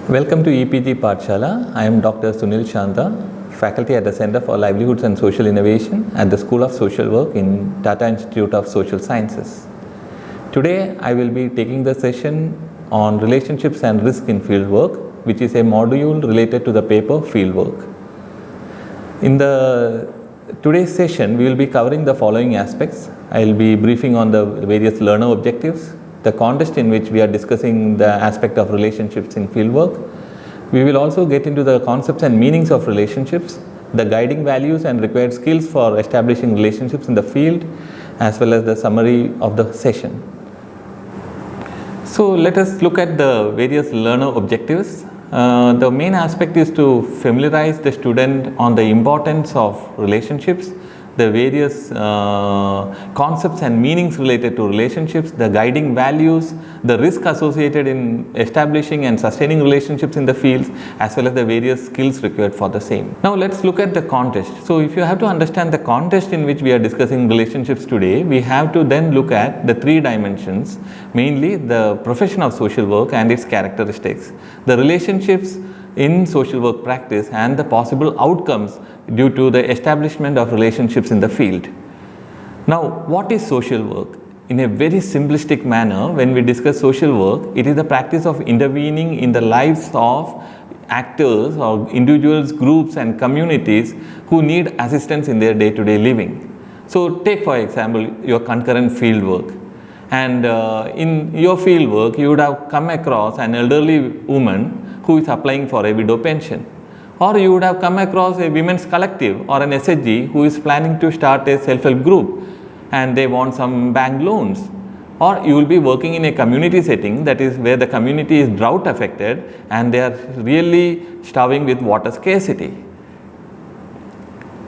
Welcome to EPG Pathshala. I am Dr. Sunil Shanta, faculty at the Center for Livelihoods and Social Innovation at the School of Social Work in Tata Institute of Social Sciences. Today I will be taking the session on relationships and risk in fieldwork, which is a module related to the paper Fieldwork. In today's session, we will be covering the following aspects. I will be briefing on the various learner objectives, the context in which we are discussing the aspect of relationships in fieldwork. We will also get into the concepts and meanings of relationships, the guiding values and required skills for establishing relationships in the field, as well as the summary of the session. So let us look at the various learner objectives. The main aspect is to familiarize the student on the importance of relationships, the various concepts and meanings related to relationships, the guiding values, the risk associated in establishing and sustaining relationships in the fields, as well as the various skills required for the same. Now let's look at the context. So if you have to understand the context in which we are discussing relationships today, we have to then look at the three dimensions, mainly the profession of social work and its characteristics, the relationships in social work practice and the possible outcomes due to the establishment of relationships in the field. Now, what is social work? In a very simplistic manner, when we discuss social work, it is the practice of intervening in the lives of actors or individuals, groups and communities who need assistance in their day-to-day living. So, take for example your concurrent field work. And in your field work, you would have come across an elderly woman who is applying for a widow pension. Or you would have come across a women's collective or an SHG who is planning to start a self-help group and they want some bank loans. Or you will be working in a community setting, that is where the community is drought affected and they are really starving with water scarcity.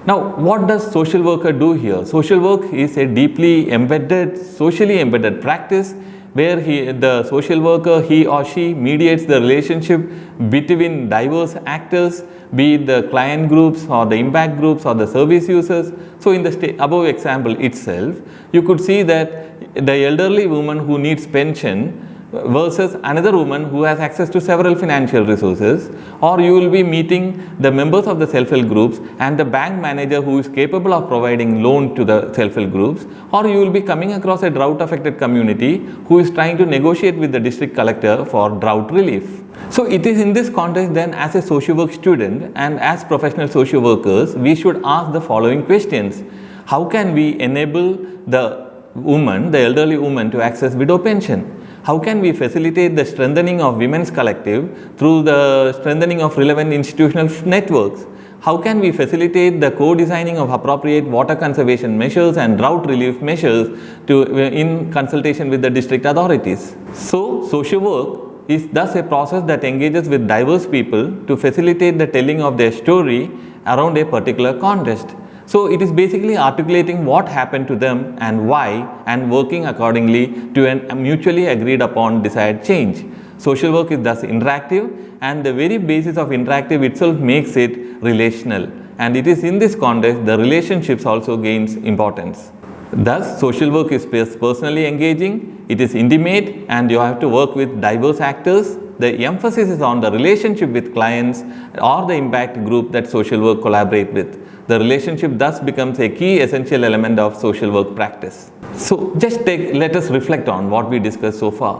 Now, what does social worker do here? Social work is a deeply embedded, socially embedded practice where the social worker, he or she mediates the relationship between diverse actors, be it the client groups or the impact groups or the service users. So in the above example itself, you could see that the elderly woman who needs pension versus another woman who has access to several financial resources, or you will be meeting the members of the self-help groups and the bank manager who is capable of providing loan to the self-help groups, or you will be coming across a drought affected community who is trying to negotiate with the district collector for drought relief. So it is in this context then, as a social work student and as professional social workers, we should ask the following questions. How can we enable the woman, the elderly woman, to access widow pension? How can we facilitate the strengthening of women's collective through the strengthening of relevant institutional networks? How can we facilitate the co-designing of appropriate water conservation measures and drought relief measures in consultation with the district authorities? So, social work is thus a process that engages with diverse people to facilitate the telling of their story around a particular context. So it is basically articulating what happened to them and why, and working accordingly to a mutually agreed upon desired change. Social work is thus interactive, and the very basis of interactive itself makes it relational, and it is in this context the relationships also gains importance. Thus, social work is personally engaging, it is intimate, and you have to work with diverse actors. The emphasis is on the relationship with clients or the impact group that social work collaborate with. The relationship thus becomes a key essential element of social work practice. So let us reflect on what we discussed so far.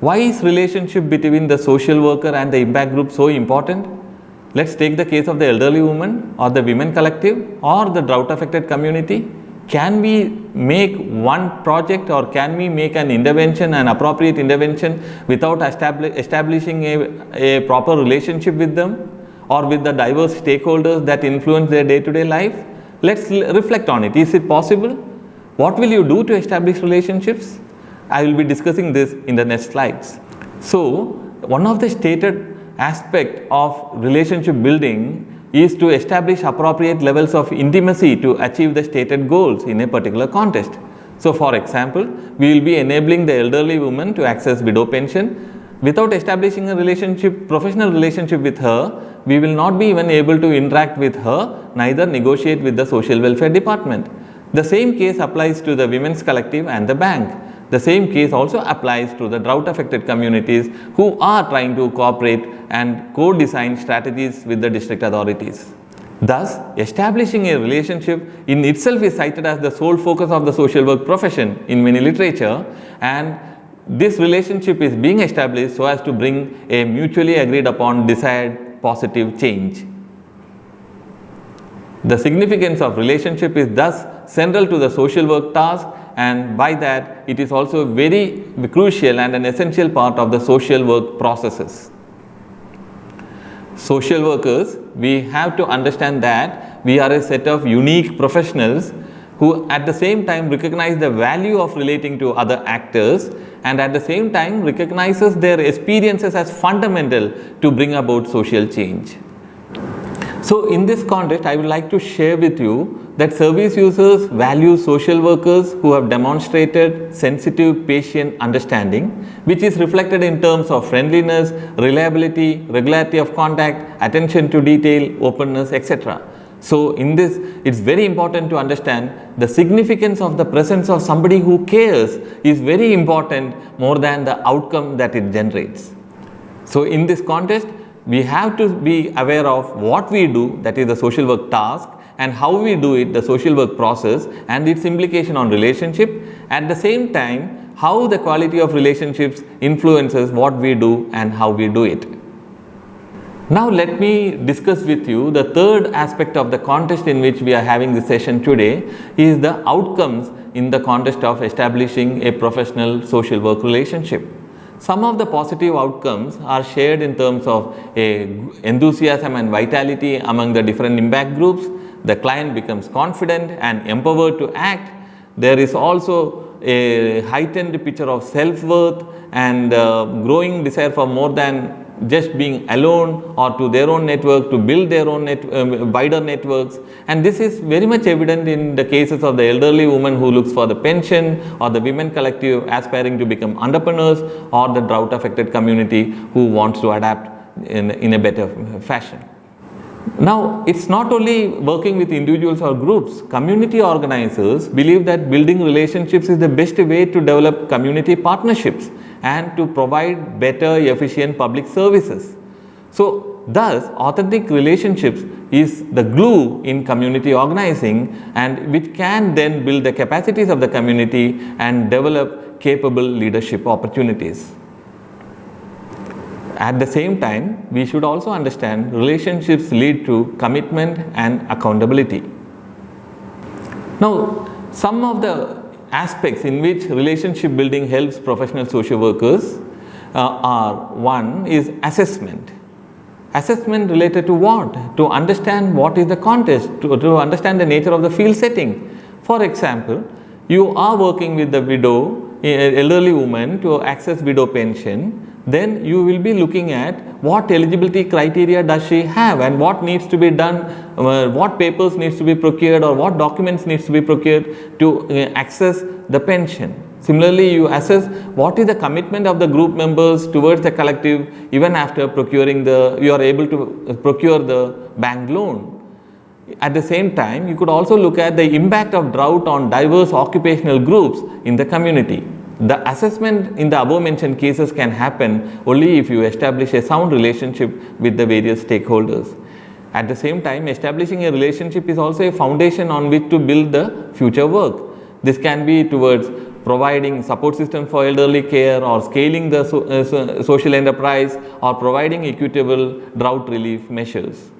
Why is relationship between the social worker and the impact group so important? Let's take the case of the elderly woman or the women collective or the drought affected community. Can we make one project or can we make an intervention, an appropriate intervention, without establishing a proper relationship with them or with the diverse stakeholders that influence their day-to-day life? Let's reflect on it. Is it possible? What will you do to establish relationships? I will be discussing this in the next slides. So, one of the stated aspect of relationship building is to establish appropriate levels of intimacy to achieve the stated goals in a particular context. So, for example, we will be enabling the elderly woman to access widow pension. Without establishing a relationship, professional relationship with her, we will not be even able to interact with her, neither negotiate with the social welfare department. The same case applies to the women's collective and the bank. The same case also applies to the drought affected communities who are trying to cooperate and co-design strategies with the district authorities. Thus, establishing a relationship in itself is cited as the sole focus of the social work profession in many literature, and this relationship is being established so as to bring a mutually agreed upon desired positive change. The significance of relationship is thus central to the social work task, and by that it is also very crucial and an essential part of the social work processes. Social workers, we have to understand that we are a set of unique professionals who at the same time recognize the value of relating to other actors and at the same time recognizes their experiences as fundamental to bring about social change. So in this context, I would like to share with you that service users value social workers who have demonstrated sensitive patient understanding, which is reflected in terms of friendliness, reliability, regularity of contact, attention to detail, openness, etc. So in this, it's very important to understand the significance of the presence of somebody who cares is very important more than the outcome that it generates. So in this context, we have to be aware of what we do, that is the social work task, and how we do it, the social work process, and its implication on relationship. At the same time, how the quality of relationships influences what we do and how we do it. Now let me discuss with you the third aspect of the context in which we are having this session today is the outcomes in the context of establishing a professional social work relationship. Some of the positive outcomes are shared in terms of enthusiasm and vitality among the different impact groups. The client becomes confident and empowered to act. There is also a heightened picture of self-worth and growing desire for more than just being alone or to their own network, to build their own wider networks. And this is very much evident in the cases of the elderly woman who looks for the pension, or the women collective aspiring to become entrepreneurs, or the drought affected community who wants to adapt in a better fashion. Now, it's not only working with individuals or groups. Community organizers believe that building relationships is the best way to develop community partnerships and to provide better, efficient public services. So, thus, authentic relationships is the glue in community organizing, and which can then build the capacities of the community and develop capable leadership opportunities. At the same time, we should also understand relationships lead to commitment and accountability. Now, some of the aspects in which relationship building helps professional social workers are: one is assessment. Assessment related to what? To understand what is the context, to understand the nature of the field setting. For example, you are working with the widow, elderly woman to access widow pension. Then you will be looking at what eligibility criteria does she have and what needs to be done, what papers needs to be procured or what documents needs to be procured to access the pension. Similarly, you assess what is the commitment of the group members towards the collective even after you are able to procure the bank loan. At the same time, you could also look at the impact of drought on diverse occupational groups in the community. The assessment in the above mentioned cases can happen only if you establish a sound relationship with the various stakeholders. At the same time, establishing a relationship is also a foundation on which to build the future work. This can be towards providing support systems for elderly care, or scaling the social enterprise, or providing equitable drought relief measures.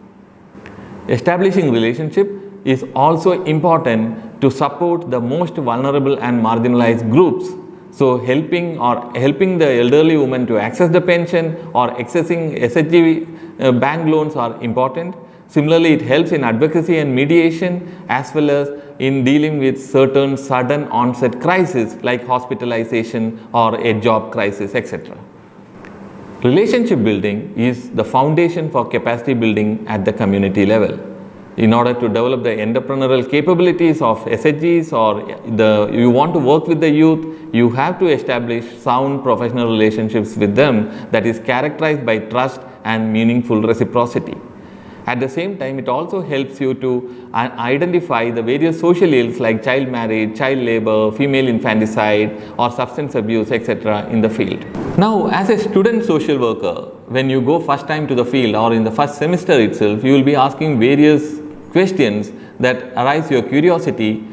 Establishing relationship is also important to support the most vulnerable and marginalized groups. So helping the elderly woman to access the pension or accessing SHG bank loans are important. Similarly, it helps in advocacy and mediation, as well as in dealing with certain sudden onset crises like hospitalization or a job crisis, etc. Relationship building is the foundation for capacity building at the community level. In order to develop the entrepreneurial capabilities of SHGs, or you want to work with the youth, you have to establish sound professional relationships with them that is characterized by trust and meaningful reciprocity. At the same time, it also helps you to identify the various social ills like child marriage, child labor, female infanticide or substance abuse, etc. in the field. Now, as a student social worker, when you go first time to the field or in the first semester itself, you will be asking various questions that arise your curiosity.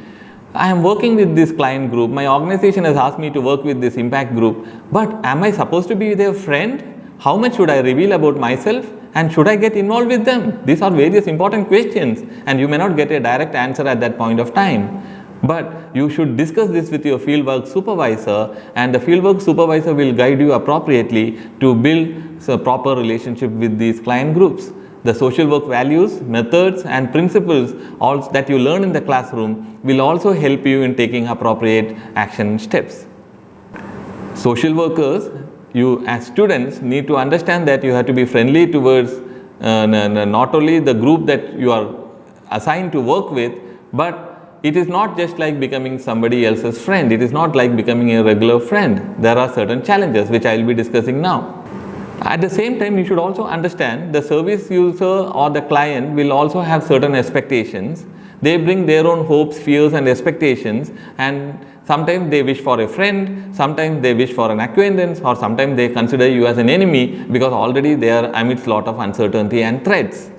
I am working with this client group, my organization has asked me to work with this impact group, but am I supposed to be their friend? How much should I reveal about myself? And should I get involved with them? These are various important questions and you may not get a direct answer at that point of time. But you should discuss this with your fieldwork supervisor, and the fieldwork supervisor will guide you appropriately to build a proper relationship with these client groups. The social work values, methods and principles that you learn in the classroom will also help you in taking appropriate action steps. Social workers, you as students need to understand that you have to be friendly towards not only the group that you are assigned to work with, but it is not just like becoming somebody else's friend. It is not like becoming a regular friend. There are certain challenges which I will be discussing now. At the same time, you should also understand the service user or the client will also have certain expectations. They bring their own hopes, fears and expectations, and sometimes they wish for a friend, sometimes they wish for an acquaintance, or sometimes they consider you as an enemy because already they are amidst lot of uncertainty and threats.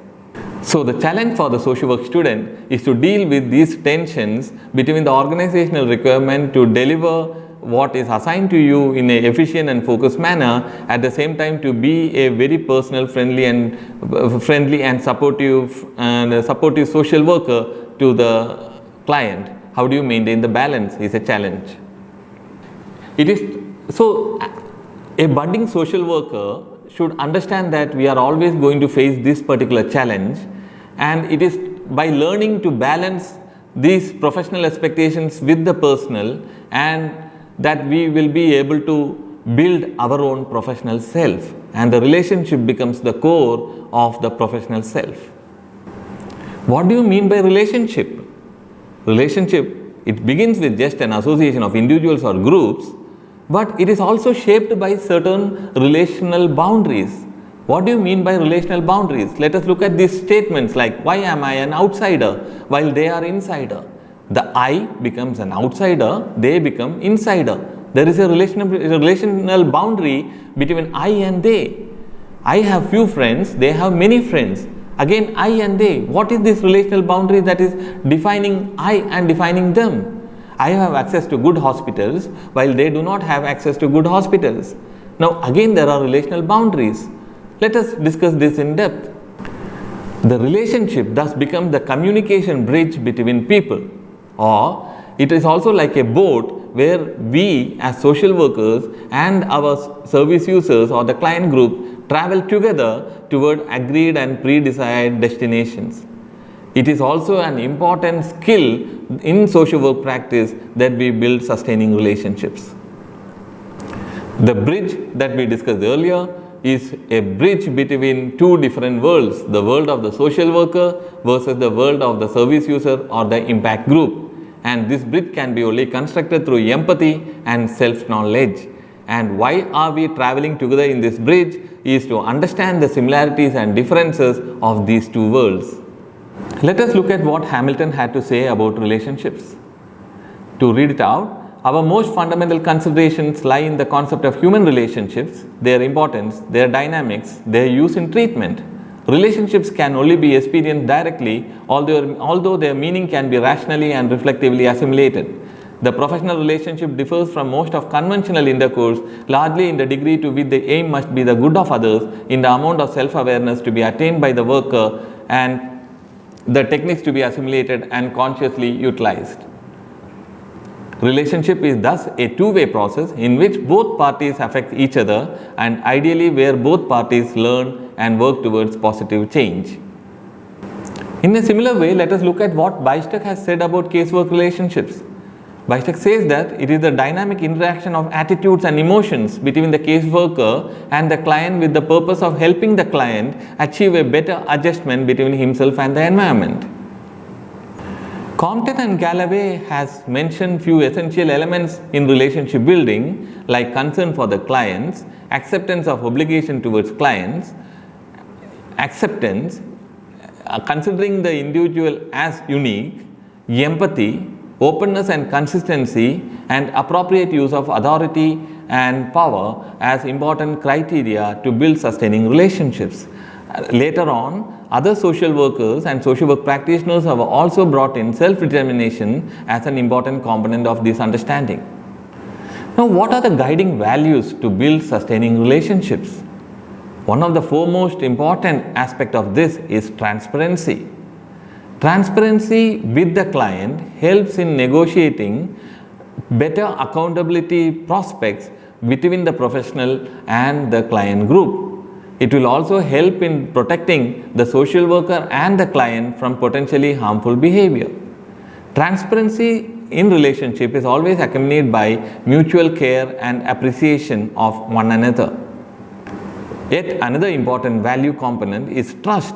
So the challenge for the social work student is to deal with these tensions between the organizational requirement to deliver what is assigned to you in an efficient and focused manner, at the same time to be a very personal, friendly and supportive social worker to the client. How do you maintain the balance is a challenge. So a budding social worker should understand that we are always going to face this particular challenge, and it is by learning to balance these professional expectations with the personal, and that we will be able to build our own professional self, and the relationship becomes the core of the professional self. What do you mean by relationship? Relationship, it begins with just an association of individuals or groups, but it is also shaped by certain relational boundaries. What do you mean by relational boundaries? Let us look at these statements like, why am I an outsider while they are insider? The I becomes an outsider, they become insider. There is a relational boundary between I and they. I have few friends, they have many friends. Again, I and they. What is this relational boundary that is defining I and defining them? I have access to good hospitals while they do not have access to good hospitals. Now again there are relational boundaries. Let us discuss this in depth. The relationship thus becomes the communication bridge between people, or it is also like a boat where we as social workers and our service users or the client group travel together toward agreed and pre-desired destinations. It is also an important skill in social work practice that we build sustaining relationships. The bridge that we discussed earlier is a bridge between two different worlds, the world of the social worker versus the world of the service user or the impact group. And this bridge can be only constructed through empathy and self-knowledge. And why are we traveling together in this bridge is to understand the similarities and differences of these two worlds. Let us look at what Hamilton had to say about relationships. To read it out, our most fundamental considerations lie in the concept of human relationships, their importance, their dynamics, their use in treatment. Relationships can only be experienced directly, although their meaning can be rationally and reflectively assimilated. The professional relationship differs from most of conventional intercourse largely in the degree to which the aim must be the good of others, in the amount of self-awareness to be attained by the worker, and the techniques to be assimilated and consciously utilized. Relationship is thus a two-way process in which both parties affect each other, and ideally where both parties learn and work towards positive change. In a similar way, let us look at what Weissteck has said about casework relationships. Weissteck says that it is the dynamic interaction of attitudes and emotions between the caseworker and the client with the purpose of helping the client achieve a better adjustment between himself and the environment. Compton and Galloway has mentioned few essential elements in relationship building like concern for the clients, acceptance of obligation towards clients, acceptance, considering the individual as unique, empathy, openness and consistency, and appropriate use of authority and power as important criteria to build sustaining relationships. Later on, other social workers and social work practitioners have also brought in self-determination as an important component of this understanding. Now, what are the guiding values to build sustaining relationships? One of the foremost important aspect of this is transparency. Transparency with the client helps in negotiating better accountability prospects between the professional and the client group. It will also help in protecting the social worker and the client from potentially harmful behavior. Transparency in relationship is always accompanied by mutual care and appreciation of one another. Yet another important value component is trust.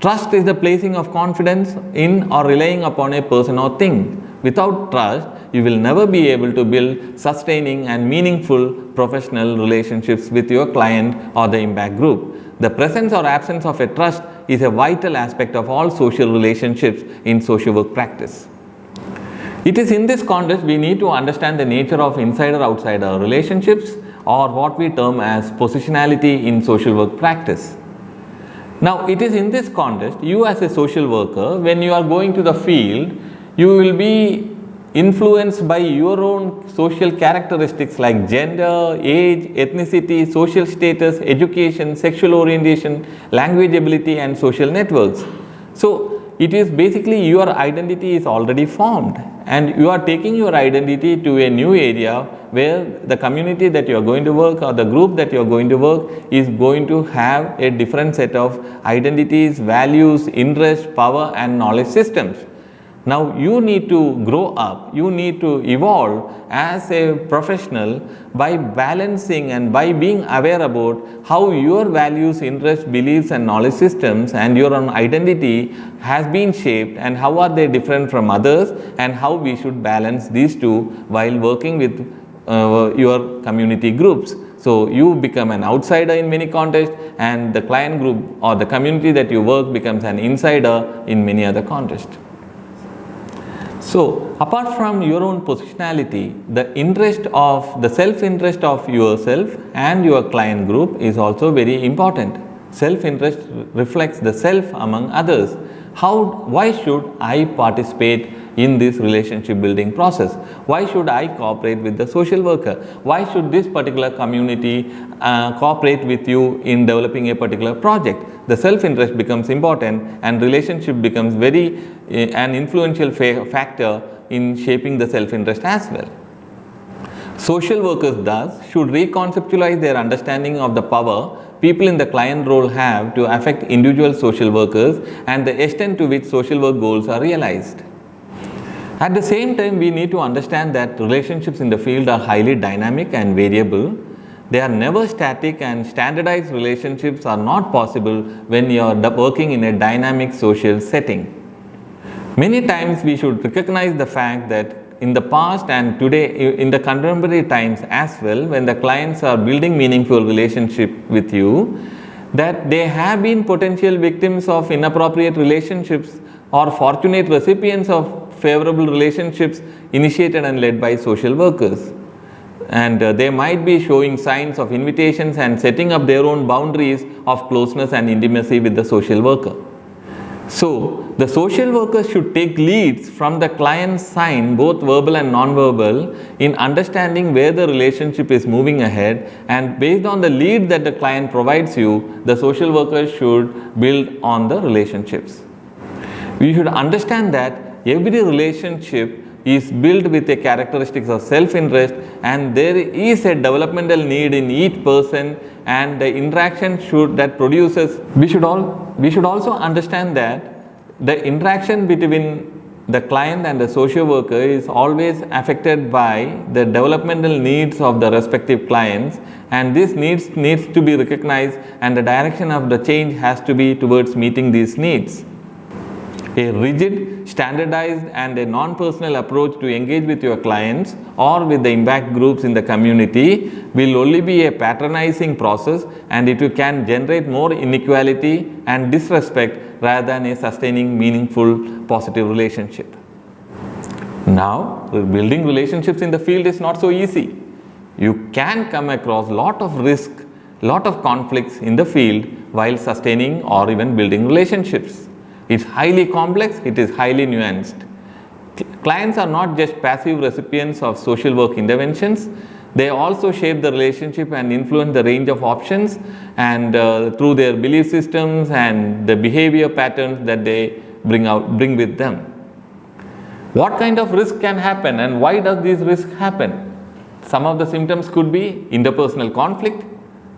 Trust is the placing of confidence in or relying upon a person or thing. Without trust, you will never be able to build sustaining and meaningful professional relationships with your client or the impact group. The presence or absence of a trust is a vital aspect of all social relationships in social work practice. It is in this context we need to understand the nature of insider-outsider relationships, or what we term as positionality in social work practice. Now, it is in this context, you as a social worker, when you are going to the field, you will be influenced by your own social characteristics like gender, age, ethnicity, social status, education, sexual orientation, language ability and social networks. So, it is basically your identity is already formed, and you are taking your identity to a new area where the community that you are going to work or the group that you are going to work is going to have a different set of identities, values, interests, power and knowledge systems. Now, you need to grow up, you need to evolve as a professional by balancing and by being aware about how your values, interests, beliefs and knowledge systems and your own identity has been shaped, and how are they different from others, and how we should balance these two while working with your community groups. So, you become an outsider in many contexts, and the client group or the community that you work becomes an insider in many other contexts. So, apart from your own positionality, the self-interest of yourself and your client group is also very important. Self-interest reflects the self among others. Why should I participate in this relationship building process? Why should I cooperate with the social worker? Why should this particular community cooperate with you in developing a particular project? The self-interest becomes important, and relationship becomes an influential factor in shaping the self-interest as well. Social workers thus should reconceptualize their understanding of the power people in the client role have to affect individual social workers and the extent to which social work goals are realized. At the same time, we need to understand that relationships in the field are highly dynamic and variable. They are never static, and standardized relationships are not possible when you are working in a dynamic social setting. Many times we should recognize the fact that in the past and today in the contemporary times as well, when the clients are building meaningful relationship with you, that they have been potential victims of inappropriate relationships or fortunate recipients of favorable relationships initiated and led by social workers. And they might be showing signs of invitations and setting up their own boundaries of closeness and intimacy with the social worker. So, the social worker should take leads from the client's sign, both verbal and non-verbal, in understanding where the relationship is moving ahead, and based on the lead that the client provides you, the social worker should build on the relationships. We should understand that every relationship is built with a characteristics of self-interest, and there is a developmental need in each person, and the interaction that produces. We should also understand that the interaction between the client and the social worker is always affected by the developmental needs of the respective clients, and this needs to be recognized, and the direction of the change has to be towards meeting these needs. A rigid, standardized and a non-personal approach to engage with your clients or with the impact groups in the community will only be a patronizing process, and it can generate more inequality and disrespect rather than a sustaining, meaningful, positive relationship. Now, building relationships in the field is not so easy. You can come across lot of risk, lot of conflicts in the field while sustaining or even building relationships. It's highly complex, it is highly nuanced. Clients are not just passive recipients of social work interventions, they also shape the relationship and influence the range of options and through their belief systems and the behavior patterns that they bring with them. What kind of risk can happen and why does these risks happen? Some of the symptoms could be interpersonal conflict.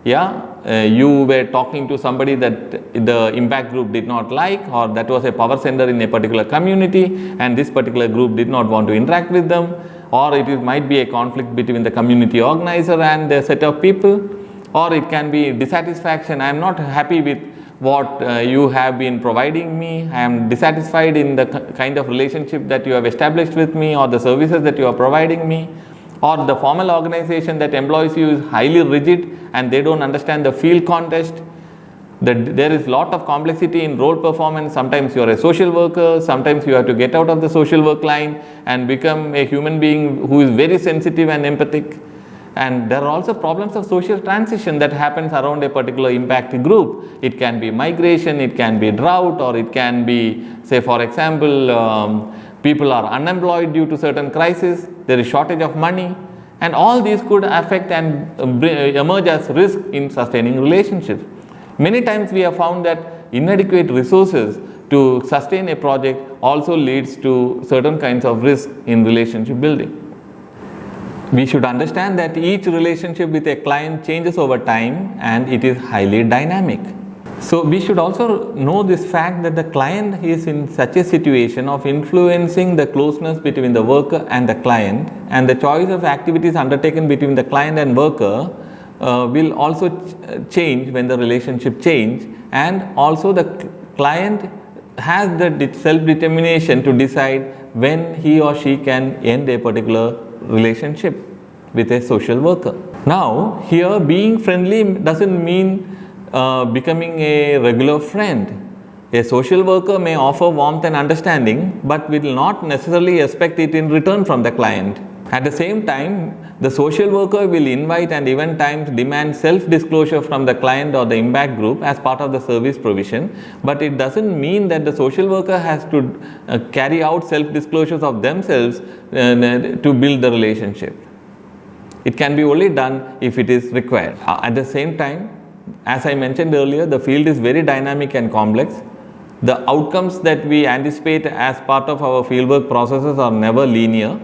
You were talking to somebody that the impact group did not like, or that was a power center in a particular community and this particular group did not want to interact with them, or it might be a conflict between the community organizer and a set of people, or it can be dissatisfaction. I am not happy with what you have been providing me, I am dissatisfied in the kind of relationship that you have established with me or the services that you are providing me, or the formal organization that employs you is highly rigid and they don't understand the field context. There is lot of complexity in role performance. Sometimes you are a social worker, sometimes you have to get out of the social work line and become a human being who is very sensitive and empathic. And there are also problems of social transition that happens around a particular impact group. It can be migration, it can be drought, or it can be, say for example, people are unemployed due to certain crisis, there is shortage of money, and all these could affect and emerge as risk in sustaining relationships. Many times we have found that inadequate resources to sustain a project also leads to certain kinds of risk in relationship building. We should understand that each relationship with a client changes over time and it is highly dynamic. So we should also know this fact that the client is in such a situation of influencing the closeness between the worker and the client, and the choice of activities undertaken between the client and worker will also change when the relationship change, and also the client has the self-determination to decide when he or she can end a particular relationship with a social worker. Now, here being friendly doesn't mean becoming a regular friend. A social worker may offer warmth and understanding, but will not necessarily expect it in return from the client. At the same time, the social worker will invite and even times demand self-disclosure from the client or the impact group as part of the service provision, but it doesn't mean that the social worker has to carry out self-disclosures of themselves to build the relationship. It can be only done if it is required. At the same time, as I mentioned earlier, the field is very dynamic and complex. The outcomes that we anticipate as part of our fieldwork processes are never linear.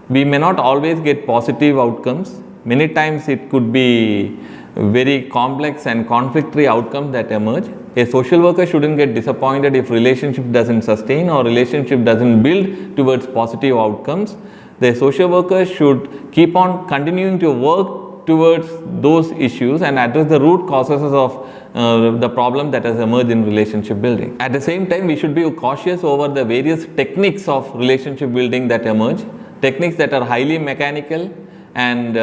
We may not always get positive outcomes. Many times it could be very complex and conflictory outcomes that emerge. A social worker shouldn't get disappointed if relationship doesn't sustain or relationship doesn't build towards positive outcomes. The social worker should keep on continuing to work towards those issues and address the root causes of the problem that has emerged in relationship building. At the same time, we should be cautious over the various techniques of relationship building that emerge. Techniques that are highly mechanical and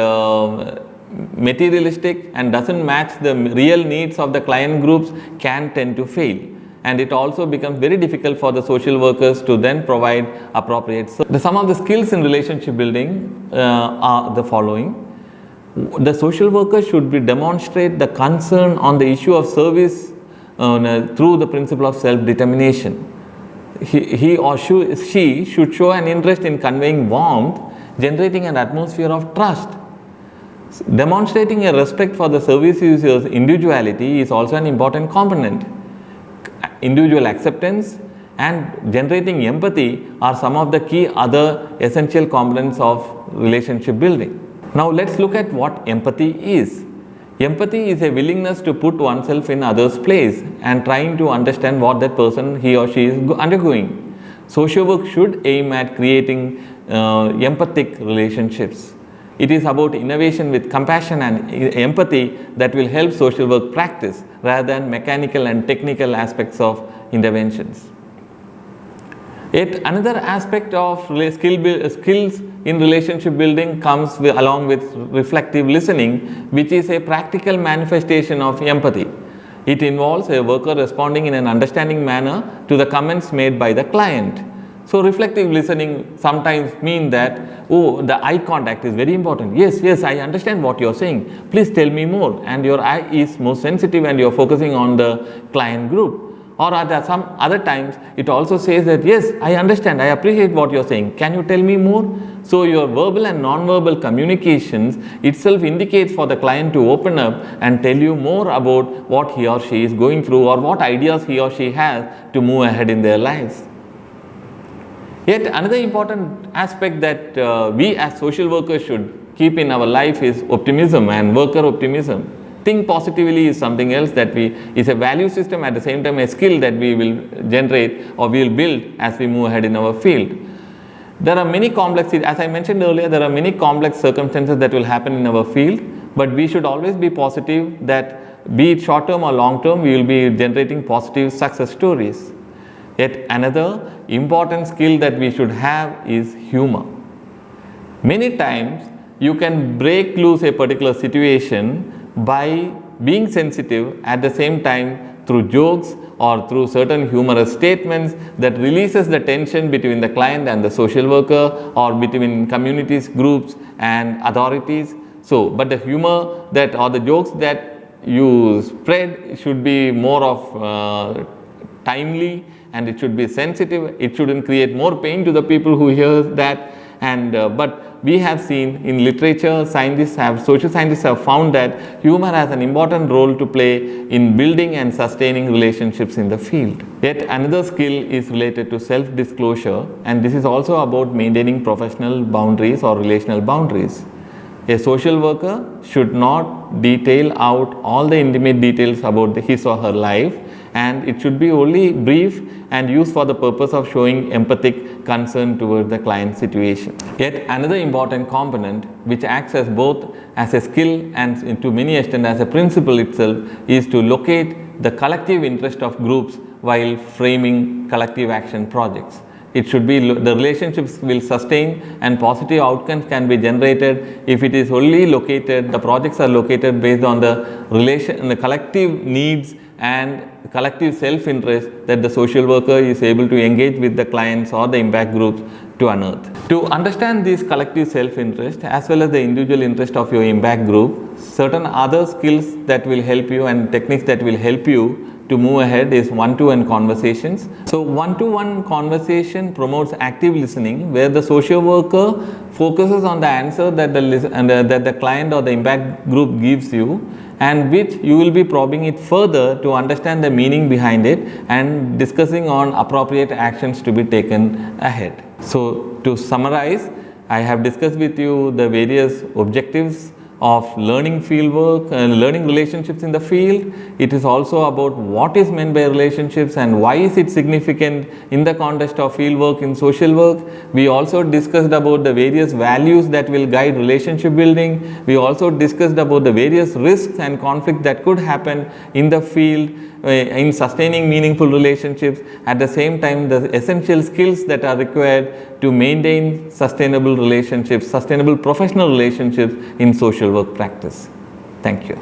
materialistic and doesn't match the real needs of the client groups can tend to fail. And it also becomes very difficult for the social workers to then provide appropriate service. Some of the skills in relationship building are the following. The social worker should demonstrate the concern on the issue of service through the principle of self-determination. He or she should show an interest in conveying warmth, generating an atmosphere of trust. Demonstrating a respect for the service user's individuality is also an important component. Individual acceptance and generating empathy are some of the key other essential components of relationship building. Now let's look at what empathy is. Empathy is a willingness to put oneself in others' place and trying to understand what that person, he or she is undergoing. Social work should aim at creating empathic relationships. It is about innovation with compassion and empathy that will help social work practice rather than mechanical and technical aspects of interventions. Yet another aspect of skills in relationship building comes along with reflective listening, which is a practical manifestation of empathy. It involves a worker responding in an understanding manner to the comments made by the client. So reflective listening sometimes mean that, oh, the eye contact is very important. Yes, I understand what you're saying. Please tell me more. And your eye is more sensitive and you're focusing on the client group. Or at some other times, it also says that, yes, I understand, I appreciate what you're saying. Can you tell me more? So your verbal and non-verbal communications itself indicates for the client to open up and tell you more about what he or she is going through or what ideas he or she has to move ahead in their lives. Yet another important aspect that we as social workers should keep in our life is optimism and worker optimism. Think positively is something else that is a value system, at the same time a skill that we will generate or we will build as we move ahead in our field. There are many complex, as I mentioned earlier, there are many complex circumstances that will happen in our field, but we should always be positive that be it short term or long term, we will be generating positive success stories. Yet another important skill that we should have is humor. Many times you can break loose a particular situation by being sensitive, at the same time through jokes or through certain humorous statements that releases the tension between the client and the social worker or between communities, groups and authorities. So, but the humor that or the jokes that you spread should be more of timely, and it should be sensitive. It shouldn't create more pain to the people who hear that. And but we have seen in literature, social scientists have found that humor has an important role to play in building and sustaining relationships in the field. Yet another skill is related to self-disclosure, and this is also about maintaining professional boundaries or relational boundaries. A social worker should not detail out all the intimate details about his or her life, and it should be only brief and used for the purpose of showing empathic concern toward the client situation. Yet another important component which acts as both as a skill and to many extent as a principle itself is to locate the collective interest of groups while framing collective action projects. It should be the relationships will sustain and positive outcomes can be generated if it is only located, the projects are located based on the collective needs and collective self-interest that the social worker is able to engage with the clients or the impact groups to unearth. To understand this collective self-interest as well as the individual interest of your impact group, certain other skills that will help you and techniques that will help you to move ahead is one-to-one conversations. So one-to-one conversation promotes active listening, where the social worker focuses on the answer that the client or the impact group gives you, and which you will be probing it further to understand the meaning behind it and discussing on appropriate actions to be taken ahead. So to summarize, I have discussed with you the various objectives of learning fieldwork and learning relationships in the field. It is also about what is meant by relationships and why is it significant in the context of fieldwork in social work. We also discussed about the various values that will guide relationship building. We also discussed about the various risks and conflicts that could happen in the field in sustaining meaningful relationships. At the same time, the essential skills that are required to maintain sustainable relationships, sustainable professional relationships in social work practice. Thank you.